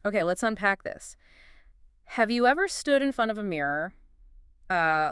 Okay, let's unpack this. Have you ever stood in front of a mirror,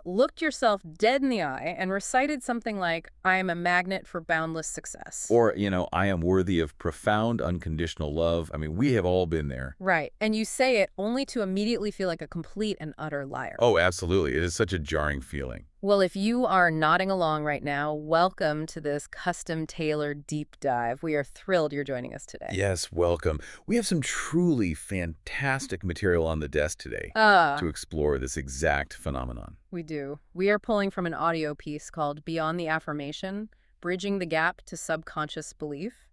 looked yourself dead in the eye, and recited something like, I am a magnet for boundless success? Or, I am worthy of profound unconditional love. I mean, we have all been there. Right. And you say it only to immediately feel like a complete and utter liar. Oh, absolutely. It is such a jarring feeling. Well, if you are nodding along right now, welcome to this custom-tailored deep dive. We are thrilled you're joining us today. Yes, welcome. We have some truly fantastic material on the desk today Ah, to explore this exact phenomenon. we do. We are pulling from an audio piece called Beyond the Affirmation, Bridging the Gap to Subconscious Belief.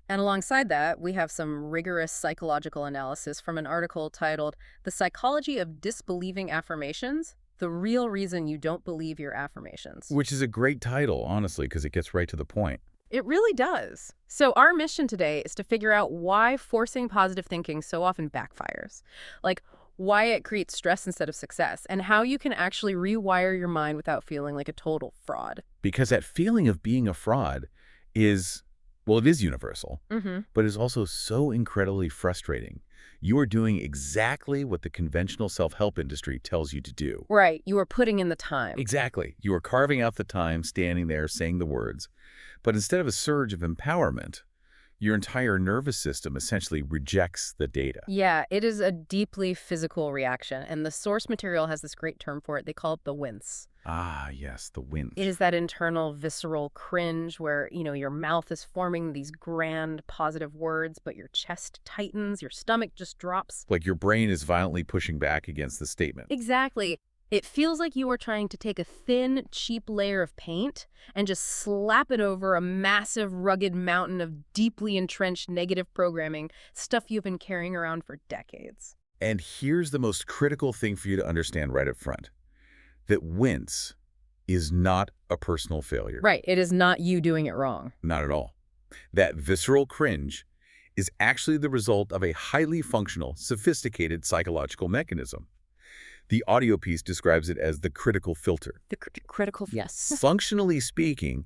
And alongside that, we have some rigorous psychological analysis from an article titled The Psychology of Disbelieving Affirmations, the Real Reason You Don't Believe Your Affirmations. Which is a great title, honestly, because it gets right to the point. It really does. So our mission today is to figure out why forcing positive thinking so often backfires. Like, why it creates stress instead of success, and how you can actually rewire your mind without feeling like a total fraud. Because that feeling of being a fraud is, well, it is universal, Mm-hmm. but it's also so incredibly frustrating. You are doing exactly what the conventional self-help industry tells you to do. Right. You are putting in the time. Exactly. You are carving out the time, standing there, saying the words. But instead of a surge of empowerment, your entire nervous system essentially rejects the data. Yeah, it is a deeply physical reaction, and the source material has this great term for it. They call it the wince. Ah, yes, the winch. It is that internal visceral cringe where, your mouth is forming these grand positive words, but your chest tightens, your stomach just drops. Like your brain is violently pushing back against the statement. Exactly. It feels like you are trying to take a thin, cheap layer of paint and just slap it over a massive, rugged mountain of deeply entrenched negative programming, stuff you've been carrying around for decades. And here's the most critical thing for you to understand right up front. That wince is not a personal failure. Right. It is not you doing it wrong. Not at all. That visceral cringe is actually the result of a highly functional, sophisticated psychological mechanism. The audio piece describes it as the critical filter. The critical, yes. Functionally speaking,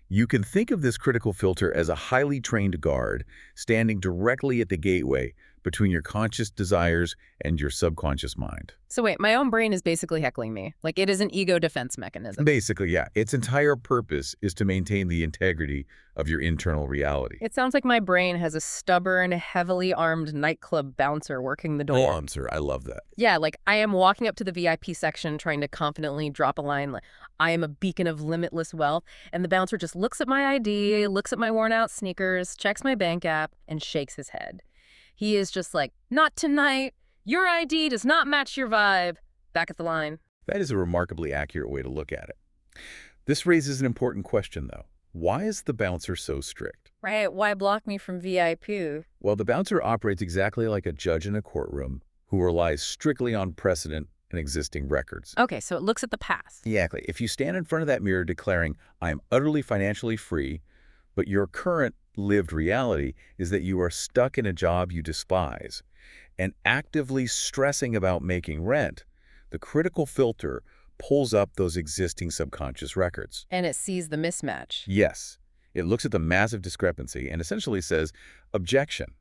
you can think of this critical filter as a highly trained guard standing directly at the gateway between your conscious desires and your subconscious mind. So wait, my own brain is basically heckling me. Like it is an ego defense mechanism. Basically, yeah, its entire purpose is to maintain the integrity of your internal reality. It sounds like my brain has a stubborn, heavily armed nightclub bouncer working the door. Bouncer, I love that. Yeah, like I am walking up to the VIP section trying to confidently drop a line like, I am a beacon of limitless wealth, and the bouncer just looks at my ID, looks at my worn out sneakers, checks my bank app, and shakes his head. He is just like, not tonight. Your ID does not match your vibe. Back at the line. That is a remarkably accurate way to look at it. This raises an important question, though. Why is the bouncer so strict? Right, why block me from VIP? Well, the bouncer operates exactly like a judge in a courtroom who relies strictly on precedent and existing records. Okay, so it looks at the past. Exactly. If you stand in front of that mirror declaring, I am utterly financially free, but your current lived reality is that you are stuck in a job you despise, and actively stressing about making rent, the critical filter pulls up those existing subconscious records. And it sees the mismatch. Yes, it looks at the massive discrepancy and essentially says, objection.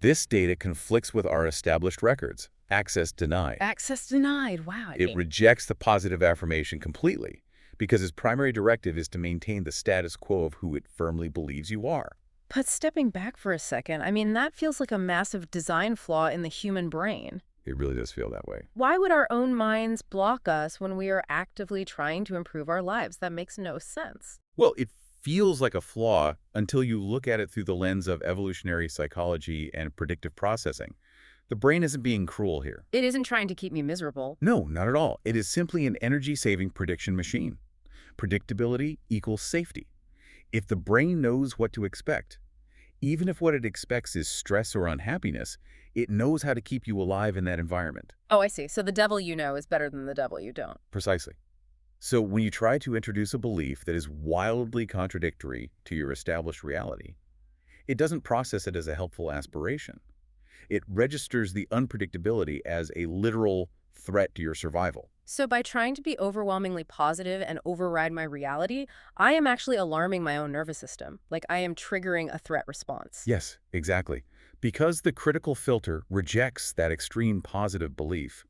This data conflicts with our established records. Access denied. Access denied. Wow. It rejects the positive affirmation completely because its primary directive is to maintain the status quo of who it firmly believes you are. But stepping back for a second, I mean, that feels like a massive design flaw in the human brain. It really does feel that way. Why would our own minds block us when we are actively trying to improve our lives? That makes no sense. Well, it feels like a flaw until you look at it through the lens of evolutionary psychology and predictive processing. The brain isn't being cruel here. It isn't trying to keep me miserable. No, not at all. It is simply an energy-saving prediction machine. Predictability equals safety. If the brain knows what to expect, even if what it expects is stress or unhappiness, it knows how to keep you alive in that environment. Oh, I see. So the devil you know is better than the devil you don't. Precisely. So when you try to introduce a belief that is wildly contradictory to your established reality, it doesn't process it as a helpful aspiration. It registers the unpredictability as a literal threat to your survival. So by trying to be overwhelmingly positive and override my reality, I am actually alarming my own nervous system. Like I am triggering a threat response. Yes, exactly. Because the critical filter rejects that extreme positive belief,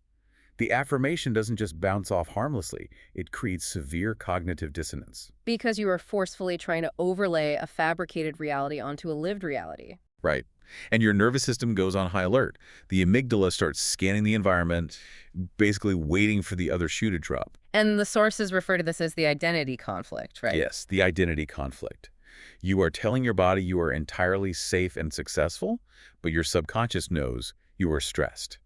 the affirmation doesn't just bounce off harmlessly, it creates severe cognitive dissonance. Because you are forcefully trying to overlay a fabricated reality onto a lived reality. Right. And your nervous system goes on high alert. The amygdala starts scanning the environment, basically waiting for the other shoe to drop. And the sources refer to this as the identity conflict, right? Yes, the identity conflict. You are telling your body you are entirely safe and successful, but your subconscious knows you are stressed.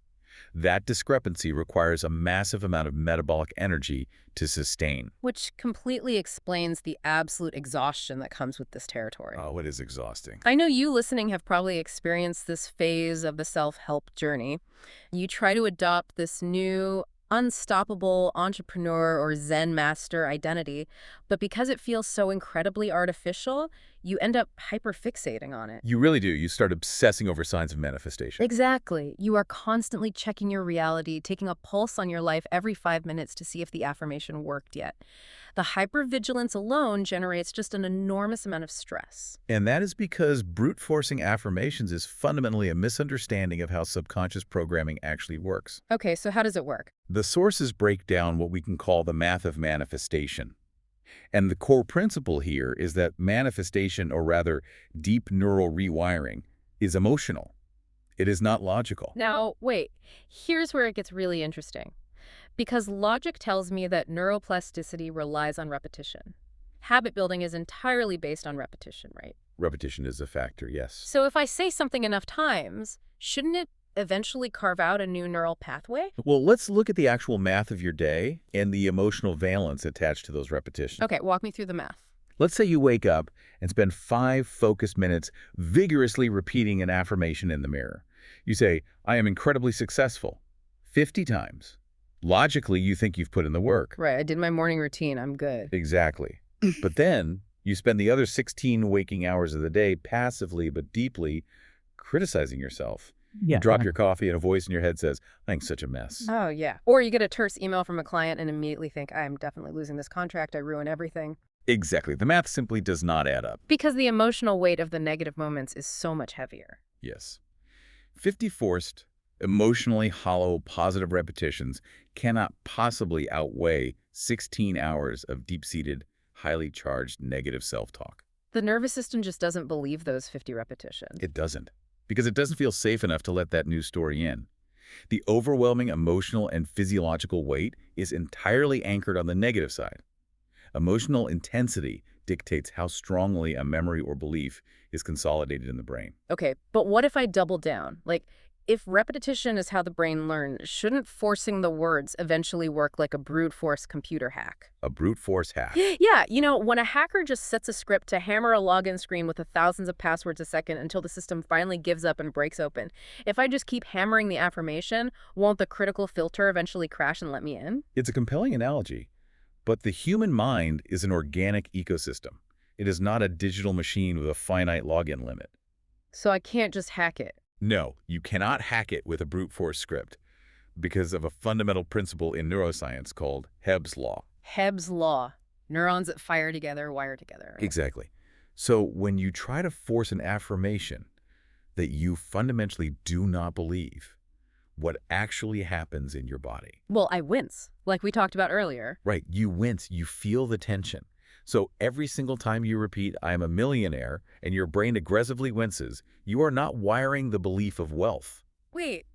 That discrepancy requires a massive amount of metabolic energy to sustain. Which completely explains the absolute exhaustion that comes with this territory. Oh, it is exhausting. I know you listening have probably experienced this phase of the self-help journey. You try to adopt this new, unstoppable entrepreneur or Zen master identity, but because it feels so incredibly artificial, you end up hyperfixating on it. You really do. You start obsessing over signs of manifestation. Exactly. You are constantly checking your reality, taking a pulse on your life every 5 minutes to see if the affirmation worked yet. The hypervigilance alone generates just an enormous amount of stress. And that is because brute forcing affirmations is fundamentally a misunderstanding of how subconscious programming actually works. Okay, so how does it work? The sources break down what we can call the math of manifestation. And the core principle here is that manifestation, or rather deep neural rewiring, is emotional. It is not logical. Now, wait, here's where it gets really interesting. Because logic tells me that neuroplasticity relies on repetition. Habit building is entirely based on repetition, right? Repetition is a factor, yes. So if I say something enough times, shouldn't it eventually carve out a new neural pathway? Well, let's look at the actual math of your day and the emotional valence attached to those repetitions. Okay, walk me through the math. Let's say you wake up and spend 5 focused minutes vigorously repeating an affirmation in the mirror. You say, "I am incredibly successful," 50 times. Logically, you think you've put in the work. Right, I did my morning routine. I'm good. Exactly. But then you spend the other 16 waking hours of the day passively but deeply criticizing yourself. Yeah. You drop your coffee and a voice in your head says, "I'm such a mess." Oh, yeah. Or you get a terse email from a client and immediately think, I'm definitely losing this contract. I ruin everything. Exactly. The math simply does not add up. Because the emotional weight of the negative moments is so much heavier. Yes. 50 forced, emotionally hollow, positive repetitions cannot possibly outweigh 16 hours of deep-seated, highly charged negative self-talk. The nervous system just doesn't believe those 50 repetitions. It doesn't, because it doesn't feel safe enough to let that news story in. The overwhelming emotional and physiological weight is entirely anchored on the negative side. Emotional intensity dictates how strongly a memory or belief is consolidated in the brain. Okay, but what if I double down? Like, if repetition is how the brain learns, shouldn't forcing the words eventually work like a brute force computer hack? A brute force hack. Yeah, when a hacker just sets a script to hammer a login screen with thousands of passwords a second until the system finally gives up and breaks open. If I just keep hammering the affirmation, won't the critical filter eventually crash and let me in? It's a compelling analogy, but the human mind is an organic ecosystem. It is not a digital machine with a finite login limit. So I can't just hack it. No, you cannot hack it with a brute force script because of a fundamental principle in neuroscience called Hebb's law. Hebb's law. Neurons that fire together, wire together. Right? Exactly. So when you try to force an affirmation that you fundamentally do not believe, what actually happens in your body? Well, I wince, like we talked about earlier. Right, you wince, you feel the tension. So every single time you repeat, "I am a millionaire," and your brain aggressively winces, you are not wiring the belief of wealth. Wait,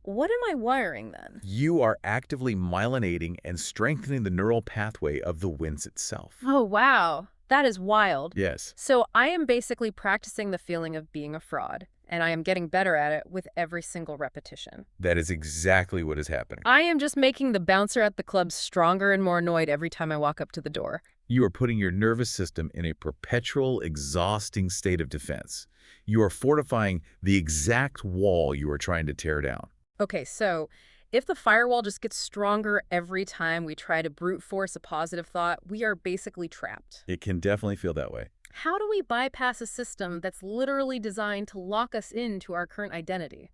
what am I wiring then? You are actively myelinating and strengthening the neural pathway of the wince itself. Oh, wow. That is wild. Yes. So I am basically practicing the feeling of being a fraud, and I am getting better at it with every single repetition. That is exactly what is happening. I am just making the bouncer at the club stronger and more annoyed every time I walk up to the door. You are putting your nervous system in a perpetual, exhausting state of defense. You are fortifying the exact wall you are trying to tear down. Okay, so if the firewall just gets stronger every time we try to brute force a positive thought, we are basically trapped. It can definitely feel that way. How do we bypass a system that's literally designed to lock us into our current identity?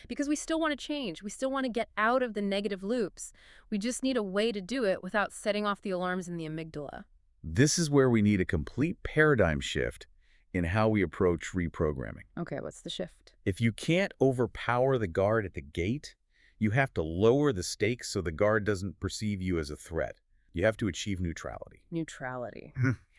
Because we still want to change. We still want to get out of the negative loops. We just need a way to do it without setting off the alarms in the amygdala. This is where we need a complete paradigm shift in how we approach reprogramming. Okay, what's the shift? If you can't overpower the guard at the gate, you have to lower the stakes so the guard doesn't perceive you as a threat. You have to achieve neutrality. Neutrality.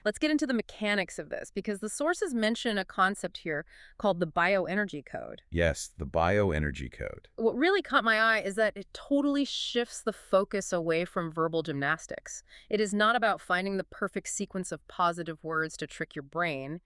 Let's get into the mechanics of this, because the sources mention a concept here called the bioenergy code. Yes, the bioenergy code. What really caught my eye is that it totally shifts the focus away from verbal gymnastics. It is not about finding the perfect sequence of positive words to trick your brain.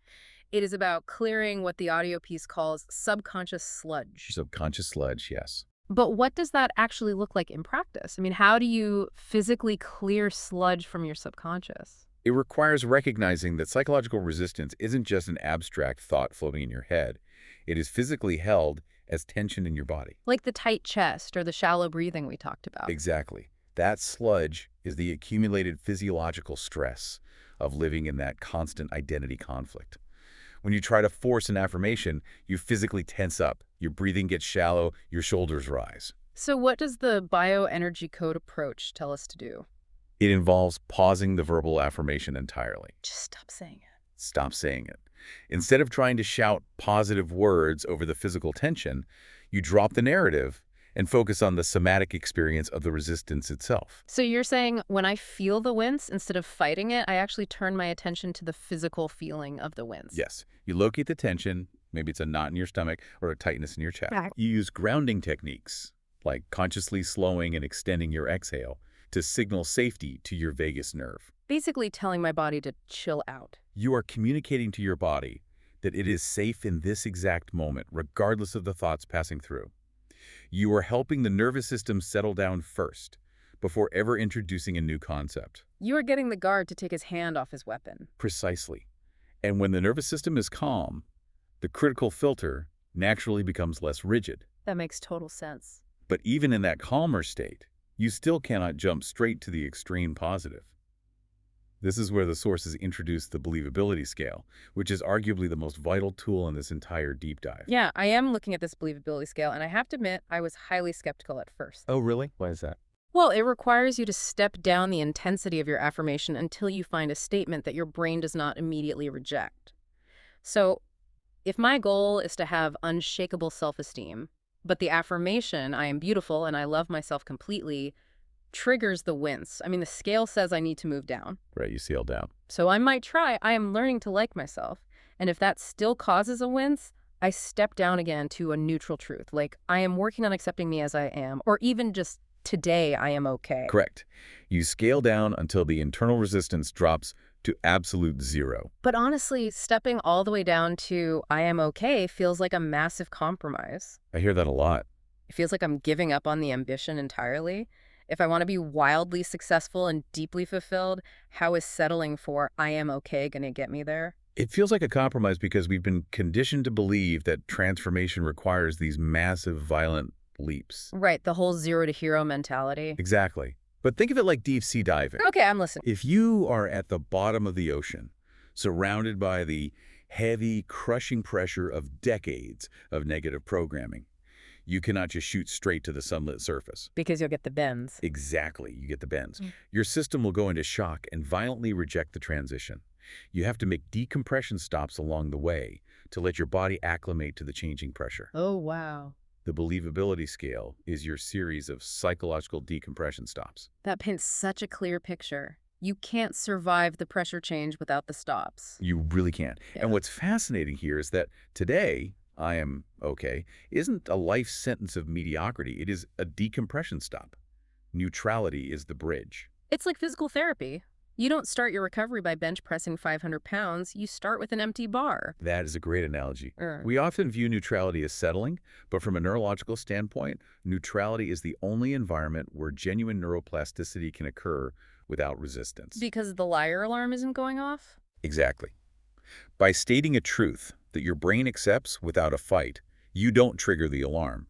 It is about clearing what the audio piece calls subconscious sludge. Subconscious sludge, yes. But what does that actually look like in practice? I mean, how do you physically clear sludge from your subconscious? It requires recognizing that psychological resistance isn't just an abstract thought floating in your head. It is physically held as tension in your body. Like the tight chest or the shallow breathing we talked about. Exactly. That sludge is the accumulated physiological stress of living in that constant identity conflict. When you try to force an affirmation, you physically tense up, your breathing gets shallow, your shoulders rise. So what does the bioenergy code approach tell us to do? It involves pausing the verbal affirmation entirely. Just stop saying it. Stop saying it. Instead of trying to shout positive words over the physical tension, you drop the narrative and focus on the somatic experience of the resistance itself. So you're saying when I feel the wince, instead of fighting it, I actually turn my attention to the physical feeling of the wince. Yes. You locate the tension, maybe it's a knot in your stomach or a tightness in your chest. Right. You use grounding techniques, like consciously slowing and extending your exhale to signal safety to your vagus nerve. Basically telling my body to chill out. You are communicating to your body that it is safe in this exact moment, regardless of the thoughts passing through. You are helping the nervous system settle down first, before ever introducing a new concept. You are getting the guard to take his hand off his weapon. Precisely. And when the nervous system is calm, the critical filter naturally becomes less rigid. That makes total sense. But even in that calmer state, you still cannot jump straight to the extreme positive. This is where the sources introduce the believability scale, which is arguably the most vital tool in this entire deep dive. Yeah, I am looking at this believability scale, and I have to admit, I was highly skeptical at first. Oh, really? Why is that? Well, it requires you to step down the intensity of your affirmation until you find a statement that your brain does not immediately reject. So, if my goal is to have unshakable self-esteem, but the affirmation, I am beautiful and I love myself completely, triggers the wince. I mean, the scale says I need to move down. Right, you sail down. So I might try. I am learning to like myself. And if that still causes a wince, I step down again to a neutral truth. Like, I am working on accepting me as I am, or even just today I am okay. Correct. You scale down until the internal resistance drops to absolute zero. But honestly, stepping all the way down to I am okay feels like a massive compromise. I hear that a lot. It feels like I'm giving up on the ambition entirely. If I want to be wildly successful and deeply fulfilled, how is settling for I am okay going to get me there? It feels like a compromise because we've been conditioned to believe that transformation requires these massive, violent leaps. Right, the whole zero to hero mentality. Exactly. But think of it like deep sea diving. Okay, I'm listening. If you are at the bottom of the ocean, surrounded by the heavy, crushing pressure of decades of negative programming, you cannot just shoot straight to the sunlit surface. Because you'll get the bends. Exactly, you get the bends. Your system will go into shock and violently reject the transition. You have to make decompression stops along the way to let your body acclimate to the changing pressure. Oh, wow. The believability scale is your series of psychological decompression stops. That paints such a clear picture. You can't survive the pressure change without the stops. You really can't. Yeah. And what's fascinating here is that today, I am okay, isn't a life sentence of mediocrity. It is a decompression stop. Neutrality is the bridge. It's like physical therapy. You don't start your recovery by bench pressing 500 pounds. You start with an empty bar. That is a great analogy. Er. We often view neutrality as settling, but from a neurological standpoint, neutrality is the only environment where genuine neuroplasticity can occur without resistance. Because the liar alarm isn't going off? Exactly. By stating a truth that your brain accepts without a fight, you don't trigger the alarm.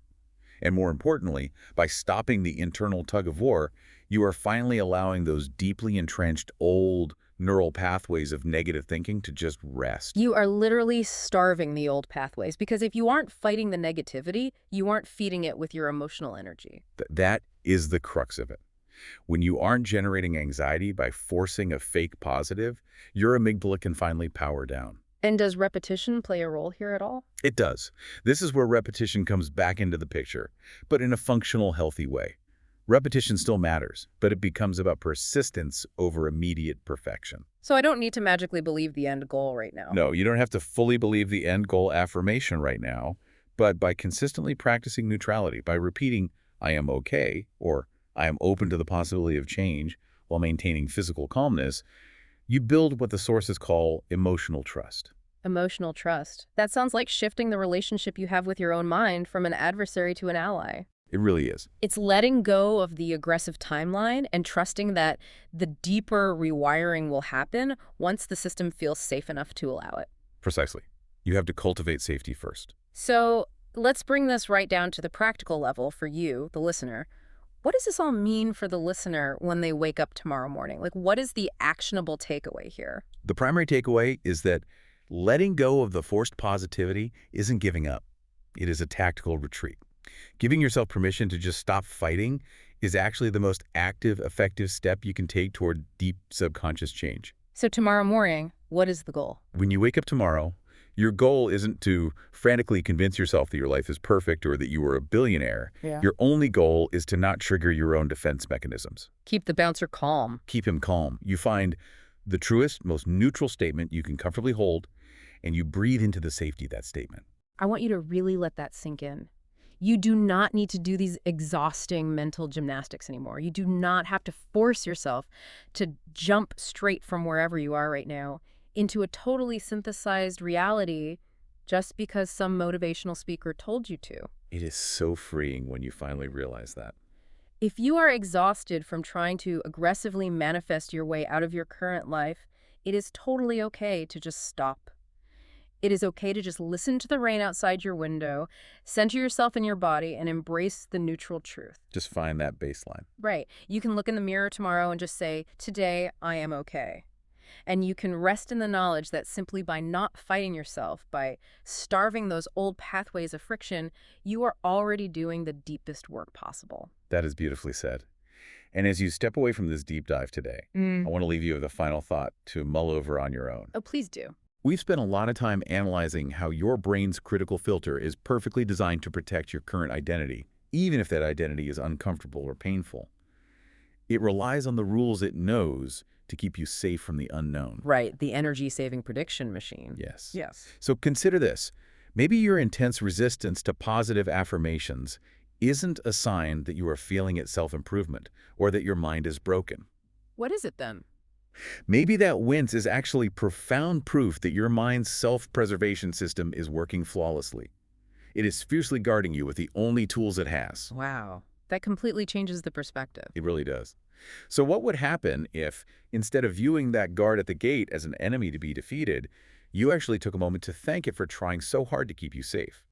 And more importantly, by stopping the internal tug-of-war, you are finally allowing those deeply entrenched old neural pathways of negative thinking to just rest. You are literally starving the old pathways, because if you aren't fighting the negativity, you aren't feeding it with your emotional energy. That is the crux of it. When you aren't generating anxiety by forcing a fake positive, your amygdala can finally power down. And does repetition play a role here at all? It does. This is where repetition comes back into the picture, but in a functional, healthy way. Repetition still matters, but it becomes about persistence over immediate perfection. So I don't need to magically believe the end goal right now. No, you don't have to fully believe the end goal affirmation right now, but by consistently practicing neutrality, by repeating, I am okay, or I am open to the possibility of change while maintaining physical calmness, you build what the sources call emotional trust. Emotional trust. That sounds like shifting the relationship you have with your own mind from an adversary to an ally. It really is. It's letting go of the aggressive timeline and trusting that the deeper rewiring will happen once the system feels safe enough to allow it. Precisely. You have to cultivate safety first. So let's bring this right down to the practical level for you, the listener. What does this all mean for the listener when they wake up tomorrow morning? Like, what is the actionable takeaway here? The primary takeaway is that letting go of the forced positivity isn't giving up. It is a tactical retreat. Giving yourself permission to just stop fighting is actually the most active, effective step you can take toward deep subconscious change. So tomorrow morning, what is the goal? When you wake up tomorrow, your goal isn't to frantically convince yourself that your life is perfect or that you are a billionaire. Yeah. Your only goal is to not trigger your own defense mechanisms. Keep the bouncer calm. Keep him calm. You find the truest, most neutral statement you can comfortably hold, and you breathe into the safety of that statement. I want you to really let that sink in. You do not need to do these exhausting mental gymnastics anymore. You do not have to force yourself to jump straight from wherever you are right now into a totally synthesized reality just because some motivational speaker told you to. It is so freeing when you finally realize that. If you are exhausted from trying to aggressively manifest your way out of your current life, it is totally okay to just stop. It is okay to just listen to the rain outside your window, center yourself in your body, and embrace the neutral truth. Just find that baseline. Right. You can look in the mirror tomorrow and just say, today I am okay. And you can rest in the knowledge that simply by not fighting yourself, by starving those old pathways of friction, you are already doing the deepest work possible. That is beautifully said. And as you step away from this deep dive today, I want to leave you with a final thought to mull over on your own. Oh, please do. We've spent a lot of time analyzing how your brain's critical filter is perfectly designed to protect your current identity, even if that identity is uncomfortable or painful. It relies on the rules it knows to keep you safe from the unknown. Right. The energy-saving prediction machine. Yes. Yes. So consider this. Maybe your intense resistance to positive affirmations isn't a sign that you are failing at self-improvement or that your mind is broken. What is it then? Maybe that wince is actually profound proof that your mind's self-preservation system is working flawlessly. It is fiercely guarding you with the only tools it has. Wow. That completely changes the perspective. It really does. So what would happen if, instead of viewing that guard at the gate as an enemy to be defeated, you actually took a moment to thank it for trying so hard to keep you safe?